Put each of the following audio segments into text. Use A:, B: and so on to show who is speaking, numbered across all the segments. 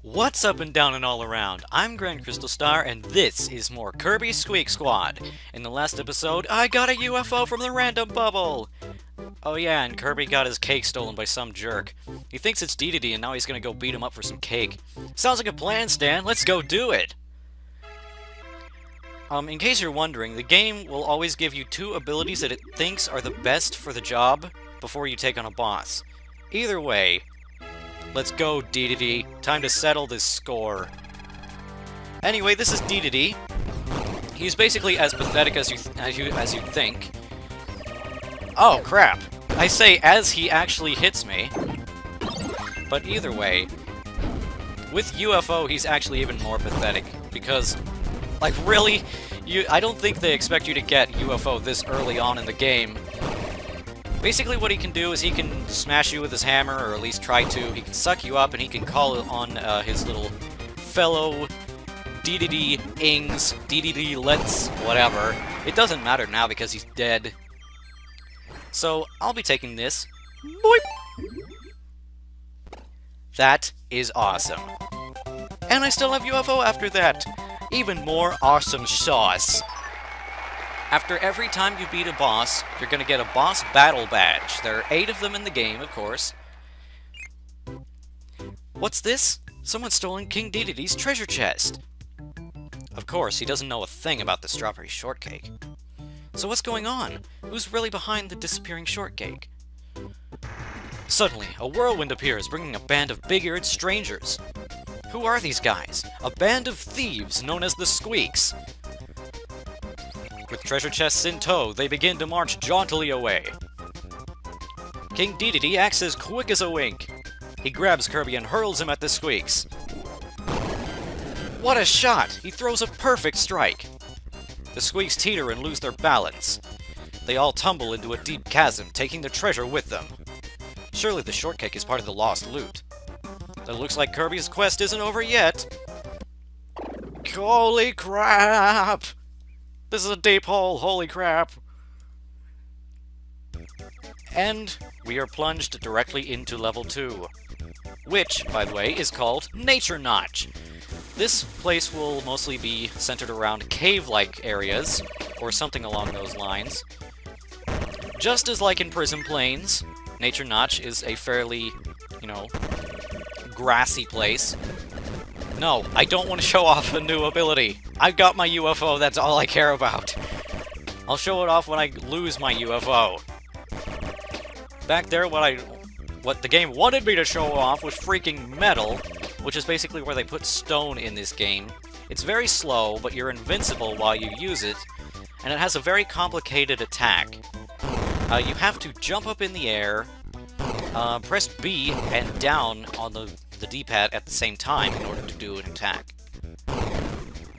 A: What's up and down and all around? I'm Grand Crystal Star, and this is more Kirby Squeak Squad. In the last episode, I got a UFO from the random bubble! Oh yeah, and Kirby got his cake stolen by some jerk. He thinks it's Dedede, and now he's gonna go beat him up for some cake. Sounds like a plan, Stan. Let's go do it! In case you're wondering, the game will always give you two abilities that it thinks are the best for the job before you take on a boss. Either way, let's go, Dedede. Time to settle this score. Anyway, this is Dedede. He's basically as pathetic as you think. Oh, crap. I say as he actually hits me. But either way, with UFO, he's actually even more pathetic. Because, like, really? I don't think they expect you to get UFO this early on in the game. Basically what he can do is he can smash you with his hammer, or at least try to. He can suck you up, and he can call on his little fellow Dedede Ings, Dedede Let's, whatever. It doesn't matter now because he's dead. So, I'll be taking this. Boip! That is awesome. And I still have UFO after that. Even more awesome sauce. After every time you beat a boss, you're gonna get a boss battle badge. There are 8 of them in the game, of course. What's this? Someone's stolen King Dedede's treasure chest. Of course, he doesn't know a thing about the strawberry shortcake. So what's going on? Who's really behind the disappearing shortcake? Suddenly, a whirlwind appears, bringing a band of big-eared strangers. Who are these guys? A band of thieves known as the Squeaks. With treasure chests in tow, they begin to march jauntily away. King Dedede acts as quick as a wink. He grabs Kirby and hurls him at the Squeaks. What a shot! He throws a perfect strike. The Squeaks teeter and lose their balance. They all tumble into a deep chasm, taking the treasure with them. Surely the shortcake is part of the lost loot. It looks like Kirby's quest isn't over yet. Holy crap! This is a deep hole, holy crap! And we are plunged directly into level 2. Which, by the way, is called Nature Notch. This place will mostly be centered around cave-like areas, or something along those lines. Just as like in Prism Plains, Nature Notch is a fairly, grassy place. No, I don't want to show off a new ability. I've got my UFO, that's all I care about. I'll show it off when I lose my UFO. Back there, what the game wanted me to show off was freaking metal, which is basically where they put stone in this game. It's very slow, but you're invincible while you use it, and it has a very complicated attack. You have to jump up in the air, press B and down on the D-pad at the same time in order to do an attack.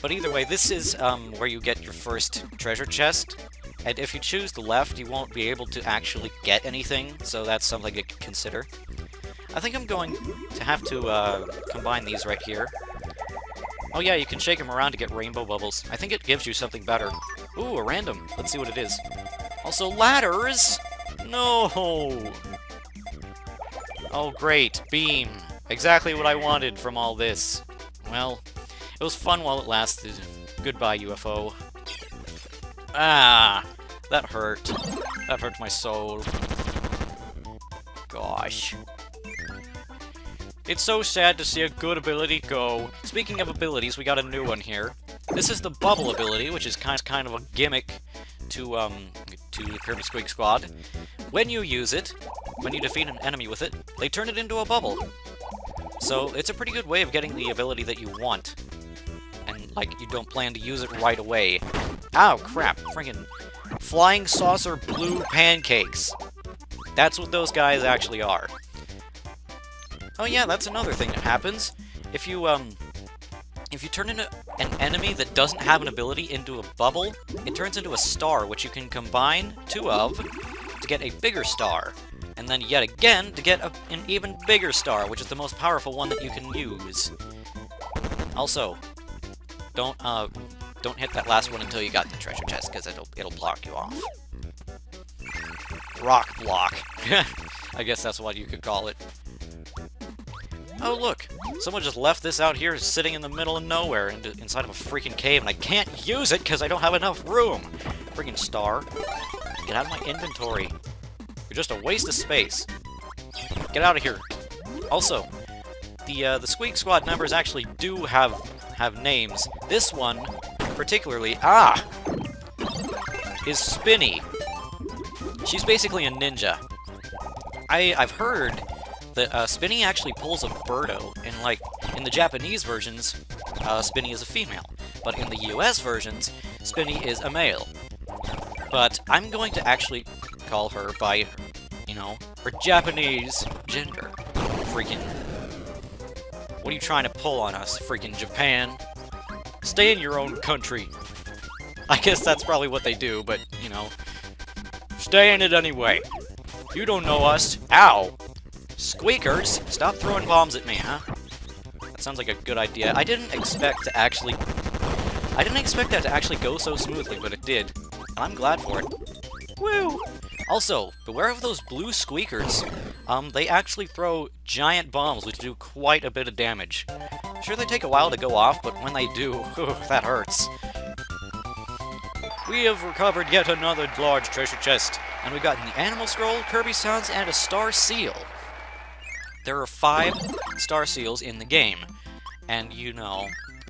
A: But either way, this is where you get your first treasure chest, and if you choose the left, you won't be able to actually get anything, so that's something to consider. I think I'm going to have to combine these right here. Oh yeah, you can shake them around to get rainbow bubbles. I think it gives you something better. Ooh, a random. Let's see what it is. Also, ladders! No! Oh great, beam. Exactly what I wanted from all this. Well, it was fun while it lasted. Goodbye, UFO. Ah! That hurt. That hurt my soul. Gosh. It's so sad to see a good ability go. Speaking of abilities, we got a new one here. This is the bubble ability, which is kind of a gimmick to the Kirby Squeak Squad. When you use it, when you defeat an enemy with it, they turn it into a bubble. So it's a pretty good way of getting the ability that you want. And, like, you don't plan to use it right away. Ow, crap. Friggin' flying saucer blue pancakes. That's what those guys actually are. Oh yeah, that's another thing that happens. If you turn into an enemy that doesn't have an ability into a bubble, it turns into a star, which you can combine 2 of to get a bigger star. And then yet again to get an even bigger star, which is the most powerful one that you can use. Also, don't hit that last one until you got the treasure chest, because it'll block you off. Rock block. I guess that's what you could call it. Oh, look! Someone just left this out here sitting in the middle of nowhere inside of a freaking cave, and I can't use it because I don't have enough room! Freaking star. Get out of my inventory. You're just a waste of space. Get out of here. Also, the Squeak Squad members actually do have names. This one, particularly, is Spinni. She's basically a ninja. I've heard that Spinni actually pulls a Birdo. In the Japanese versions, Spinni is a female. But in the US versions, Spinni is a male. But I'm going to actually call her by, her Japanese gender. Freaking... What are you trying to pull on us, freaking Japan? Stay in your own country. I guess that's probably what they do, but, stay in it anyway. You don't know us. Ow! Squeakers, stop throwing bombs at me, huh? That sounds like a good idea. I didn't expect that to actually go so smoothly, but it did. And I'm glad for it. Woo! Also, beware of those blue squeakers. They actually throw giant bombs which do quite a bit of damage. Sure, they take a while to go off, but when they do, that hurts. We have recovered yet another large treasure chest, and we've gotten the animal scroll, Kirby sounds, and a star seal. There are 5 star seals in the game, and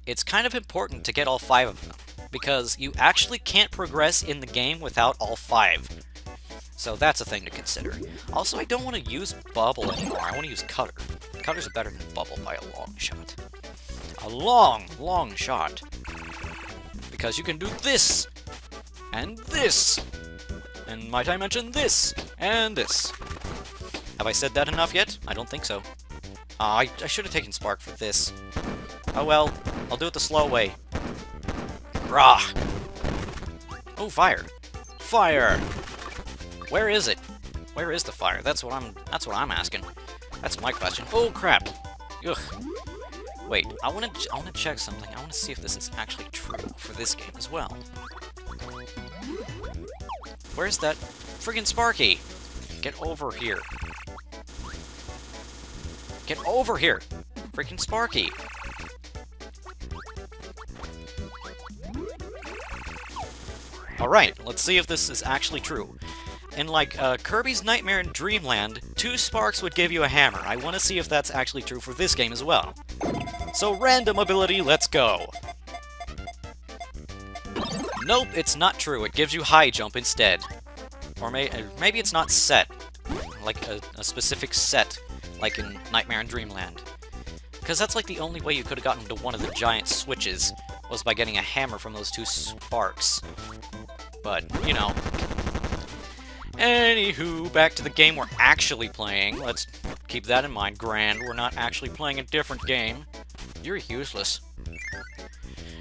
A: it's kind of important to get all 5 of them, because you actually can't progress in the game without all 5. So that's a thing to consider. Also, I don't want to use Bubble anymore, I want to use Cutter. Cutter's better than Bubble by a long shot. A long, long shot. Because you can do this! And this! And might I mention this! And this! Have I said that enough yet? I don't think so. I should have taken Spark for this. Oh well, I'll do it the slow way. Rah! Oh, fire! Fire! Where is it? Where is the fire? That's what I'm asking. That's my question. Oh crap! Ugh. Wait, I wanna check something. I wanna see if this is actually true for this game as well. Where's that friggin' Sparky? Get over here. Get over here! Freaking Sparky! Alright, let's see if this is actually true. In, Kirby's Nightmare in Dreamland, 2 sparks would give you a hammer. I want to see if that's actually true for this game as well. So, random ability, let's go! Nope, it's not true. It gives you high jump instead. Or maybe it's not set. Like a specific set, like in Nightmare in Dreamland. Because that's the only way you could have gotten to one of the giant switches, was by getting a hammer from those 2 sparks. But, Anywho, back to the game we're actually playing. Let's keep that in mind, Grand. We're not actually playing a different game. You're useless.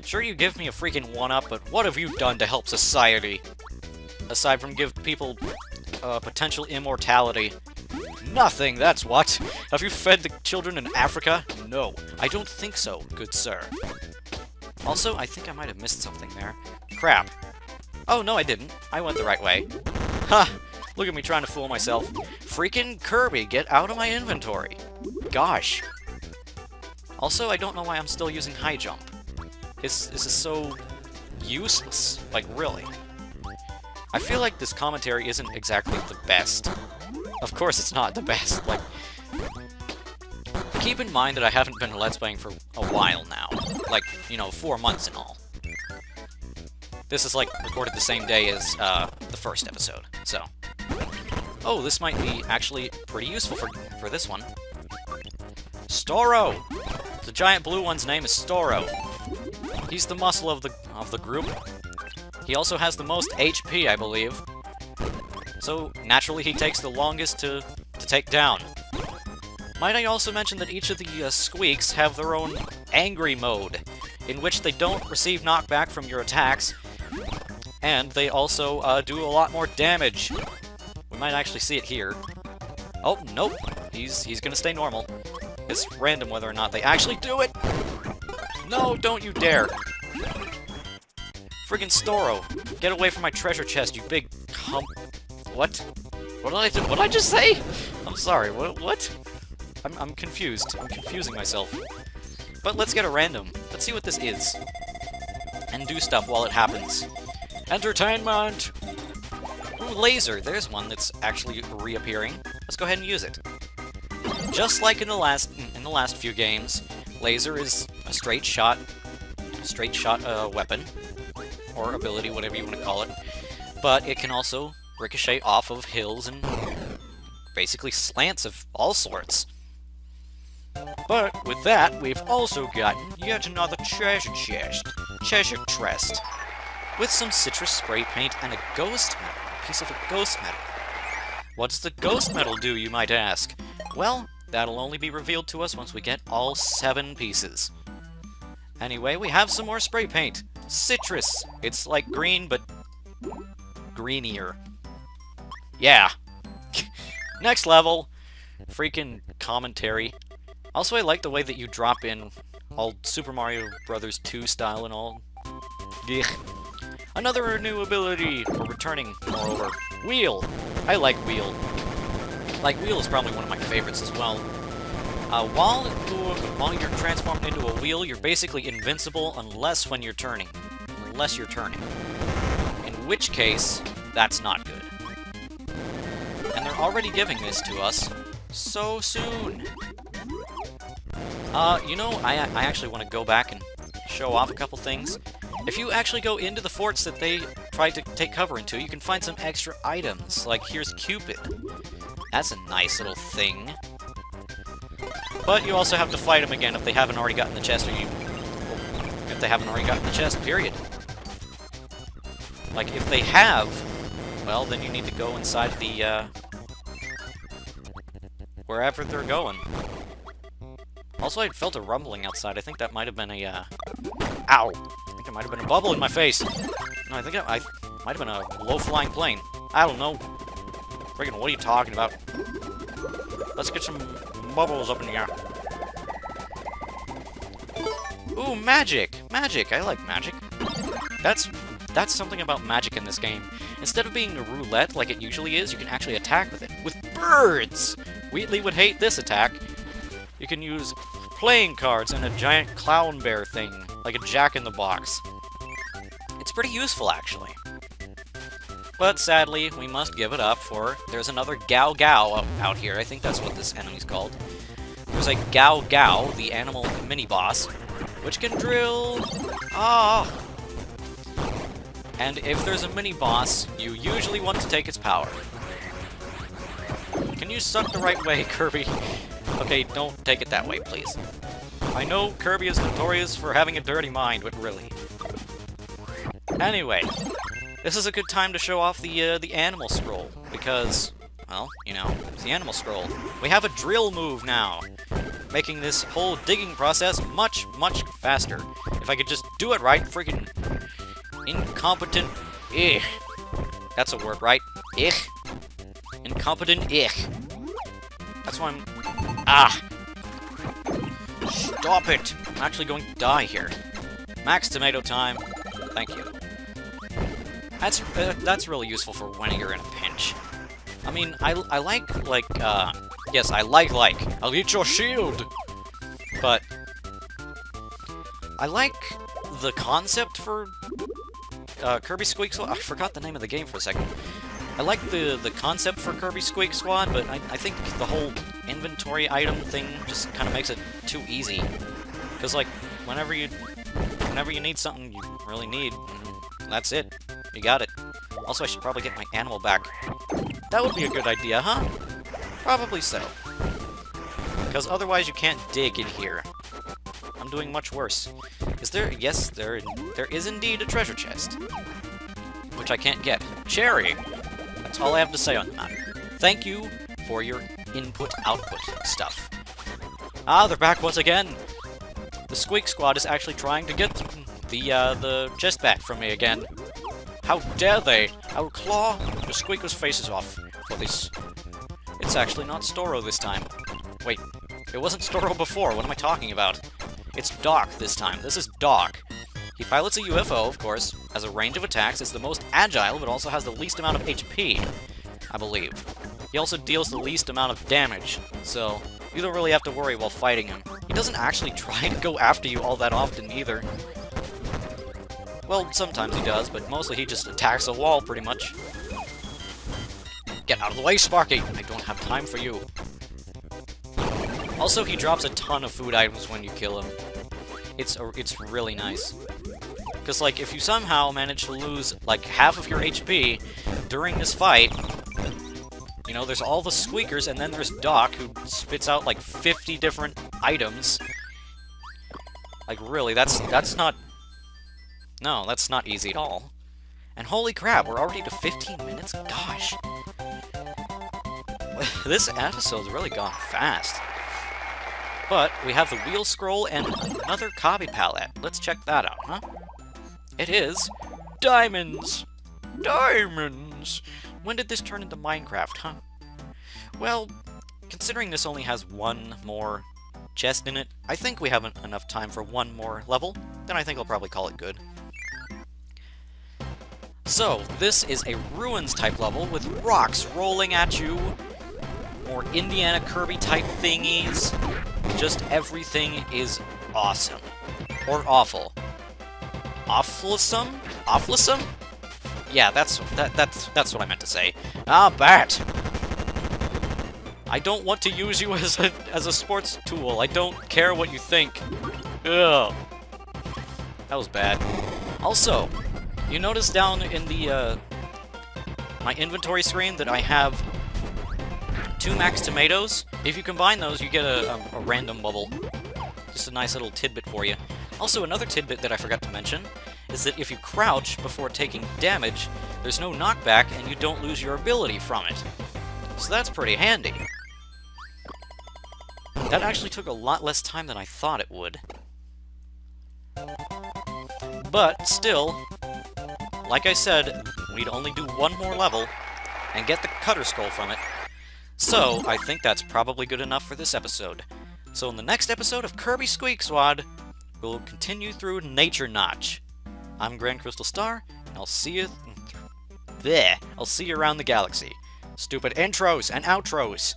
A: Sure, you give me a freaking 1-up, but what have you done to help society? Aside from give people potential immortality. Nothing, that's what. Have you fed the children in Africa? No, I don't think so, good sir. Also, I think I might have missed something there. Crap. Oh, no, I didn't. I went the right way. Ha! Look at me trying to fool myself. Freaking Kirby, get out of my inventory. Gosh. Also, I don't know why I'm still using high jump. This is so useless. Really. I feel like this commentary isn't exactly the best. Of course it's not the best. Keep in mind that I haven't been Let's Playing for a while now. 4 months in all. This is, recorded the same day as, the first episode, so... Oh, this might be actually pretty useful for this one. Storo! The giant blue one's name is Storo. He's the muscle of the group. He also has the most HP, I believe. So, naturally, he takes the longest to take down. Might I also mention that each of the Squeaks have their own angry mode, in which they don't receive knockback from your attacks, and they also do a lot more damage. We might actually see it here. Oh, nope. He's gonna stay normal. It's random whether or not they actually do it! No, don't you dare! Friggin' Storo! Get away from my treasure chest, you big hump... What? What did I do? What did I just say? I'm sorry, what? I'm confused. I'm confusing myself. But let's get a random. Let's see what this is. And do stuff while it happens. Entertainment! Ooh, laser. There's one that's actually reappearing. Let's go ahead and use it. Just like in the last few games, laser is a straight shot weapon. Or ability, whatever you want to call it. But it can also ricochet off of hills and basically slants of all sorts. But with that, we've also gotten yet another treasure chest, with some citrus spray paint and a ghost metal, a piece of a ghost metal. What does the ghost metal do, you might ask? Well, that'll only be revealed to us once we get all 7 pieces. Anyway, we have some more spray paint. Citrus. It's like green, but greenier. Yeah. Next level. Freaking commentary. Also, I like the way that you drop in all Super Mario Bros. 2 style and all. Ugh. Another new ability, or returning, moreover. Wheel! I like Wheel. Like, Wheel is probably one of my favorites as well. While you're transformed into a wheel, you're basically invincible unless you're turning. In which case, that's not good. And they're already giving this to us so soon. You know, I actually want to go back and show off a couple things. If you actually go into the forts that they tried to take cover into, you can find some extra items. Like, here's Cupid. That's a nice little thing. But you also have to fight them again if they haven't already gotten the chest, if they haven't already gotten the chest, period. Like, if they have, well, then you need to go inside the, wherever they're going. Also, I felt a rumbling outside. I think that might have been a, ow! I think it might have been a bubble in my face. No, I think I might have been a low-flying plane. I don't know. Friggin', what are you talking about? Let's get some bubbles up in the air. Ooh, magic! Magic! I like magic. That's something about magic in this game. Instead of being a roulette like it usually is, you can actually attack with it. With birds! Wheatley would hate this attack. You can use playing cards and a giant clown bear thing, like a jack-in-the-box. It's pretty useful, actually. But sadly, we must give it up for there's another Gao Gao out here. I think that's what this enemy's called. There's a Gao Gao, the animal mini-boss, which can drill... Ah! And if there's a mini-boss, you usually want to take its power. Can you suck the right way, Kirby? Okay, don't take it that way, please. I know Kirby is notorious for having a dirty mind, but really. Anyway, this is a good time to show off the animal scroll, because, well, you know, it's the animal scroll. We have a drill move now, making this whole digging process much, much faster. If I could just do it right, freaking incompetent, that's a word, right? Incompetent, That's why I'm... Ah! Stop it! I'm actually going to die here. Max tomato time. Thank you. That's really useful for when you're in a pinch. I mean, I like, yes, I like, I'll eat your shield! But, I like the concept for, Kirby Squeak Squad. I forgot the name of the game for a second. I like the concept for Kirby Squeak Squad, but I think the whole inventory item thing just kind of makes it too easy. Because, like, whenever you need something you really need, that's it. You got it. Also, I should probably get my animal back. That would be a good idea, huh? Probably so. Because otherwise you can't dig in here. I'm doing much worse. Is there... Yes, there is indeed a treasure chest. Which I can't get. Cherry! That's all I have to say on the matter. Thank you for your input-output stuff. Ah, they're back once again! The Squeak Squad is actually trying to get the chest back from me again. How dare they! I will claw the Squeaker's faces off for this. It's actually not Storo this time. Wait, it wasn't Storo before, what am I talking about? It's Doc this time. This is Doc. He pilots a UFO, of course, has a range of attacks, is the most agile, but also has the least amount of HP, I believe. He also deals the least amount of damage, so You don't really have to worry while fighting him. He doesn't actually try to go after you all that often, either. Well, sometimes he does, but mostly he just attacks a wall, pretty much. Get out of the way, Sparky! I don't have time for you. Also, he drops a ton of food items when you kill him. It's really nice. Because, like, if you somehow manage to lose, like, half of your HP during this fight, you know, there's all the squeakers, and then there's Doc, who spits out, like, 50 different items. Like, really, that's not... No, that's not easy at all. And holy crap, we're already to 15 minutes? Gosh. This episode's really gone fast. But we have the wheel scroll and another copy palette. Let's check that out, huh? It is diamonds! Diamonds! When did this turn into Minecraft, huh? Well, considering this only has one more chest in it, I think we have enough time for one more level. Then I think I'll probably call it good. So, this is a Ruins-type level with rocks rolling at you, more Indiana Kirby type thingies. Just everything is awesome. Or awful. Awfulsome? Awfulsome? Yeah, that's what I meant to say. Ah, Bat! I don't want to use you as a sports tool. I don't care what you think. Ugh. That was bad. Also, you notice down in the my inventory screen that I have 2 max tomatoes. If you combine those, you get a random bubble. Just a nice little tidbit for you. Also, another tidbit that I forgot to mention is that if you crouch before taking damage, there's no knockback and you don't lose your ability from it. So that's pretty handy. That actually took a lot less time than I thought it would. But still, like I said, we'd only do one more level and get the Cutter Skull from it. So, I think that's probably good enough for this episode. So in the next episode of Kirby Squeak Squad, we'll continue through Nature Notch. I'm Grand Crystal Star, and I'll see you... I'll see you around the galaxy. Stupid intros and outros.